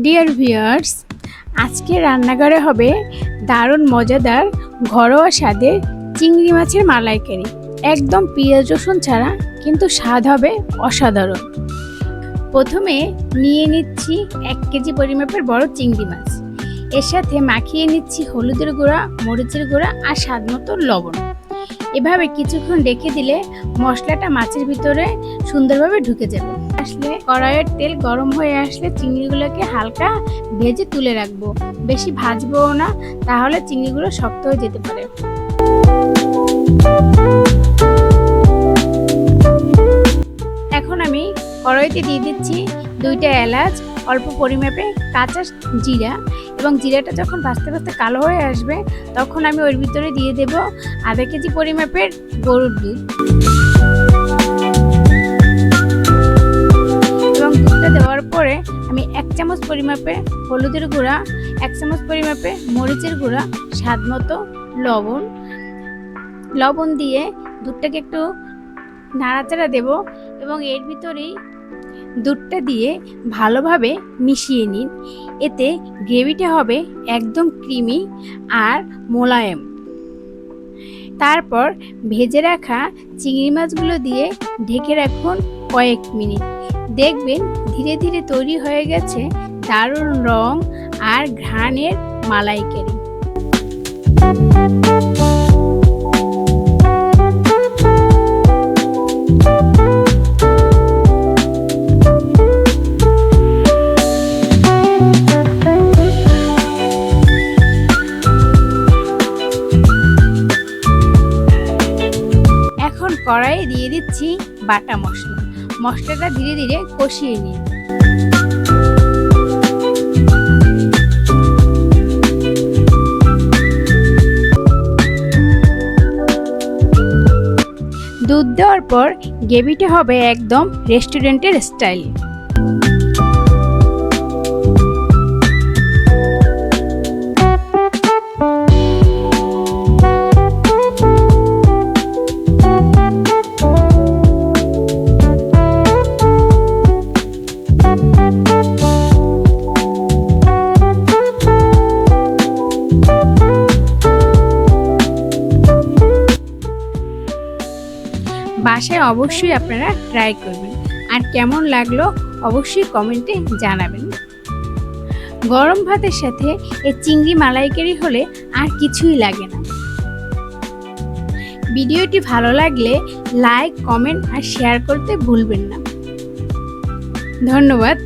Dear viewers, আজকে রান্নাঘরে হবে দারুণ মজাদার ঘরোয়া স্বাদের চিংড়ি মাছের মালাইকারি। একদম পেঁয়াজ রসুন ছাড়া, কিন্তু স্বাদ হবে অসাধারণ। প্রথমে নিয়ে নিচ্ছি 1 কেজি পরিমাপের বড় চিংড়ি মাছ। এর সাথে মাখিয়ে নিচ্ছি হলুদের গুঁড়া, মরিচের গুঁড়া আর স্বাদ মতো লবণ। এভাবে কিছুক্ষণ রেখে দিলে মশলাটা মাছের ভিতরে সুন্দরভাবে ঢুকে যাবে। আসলে কড়াইয়ের তেল গরম হয়ে আসলে চিংড়িগুলোকে হালকা ভেজে তুলে রাখবো, বেশি ভাজবো না, তাহলে চিংড়িগুলো শক্ত হয়ে যেতে পারে। এখন আমি কড়াইতে দিয়ে দিচ্ছি 2টা এলাচ, অল্প পরিমাপে কাঁচা জিরা, এবং জিরাটা যখন ভাজতে ভাজতে কালো হয়ে আসবে তখন আমি ওর ভিতরে দিয়ে দেব আধা কেজি পরিমাপের গরুর দুধ। এবং দুধটা দেওয়ার পরে আমি 1 চামচ পরিমাপে হলুদের গুঁড়া, 1 চামচ পরিমাপে মরিচের গুঁড়া, স্বাদ মতো লবণ দিয়ে দুধটাকে একটু নাড়াচাড়া দেব এবং এর ভিতরেই দুধটা দিয়ে ভালোভাবে মিশিয়ে নিন। এতে গ্রেভিটা হবে একদম ক্রিমি আর মোলায়েম। তারপর ভেজে রাখা চিংড়ি মাছগুলো দিয়ে ঢেকে রাখুন কয়েক মিনিট। দেখবেন ধীরে ধীরে তৈরি হয়ে গেছে দারুণ রং আর ঘ্রাণের মালাইকারি। কড়াইয়ে দিয়ে দিচ্ছি বাটা মশলাটা ধীরে ধীরে কষিয়ে নিন। দুধ দেওয়ার পর গ্রেভিটা হবে একদম রেস্টুরেন্টের স্টাইল। বাসায় অবশ্যই আপনারা ট্রাই করবেন, আর কেমন লাগলো অবশ্যই কমেন্টে জানাবেন। গরম ভাতের সাথে এই চিংড়ি মালাইকারি হলে আর কিছুই লাগে না। ভিডিওটি ভালো লাগলে লাইক, কমেন্ট আর শেয়ার করতে ভুলবেন না। ধন্যবাদ।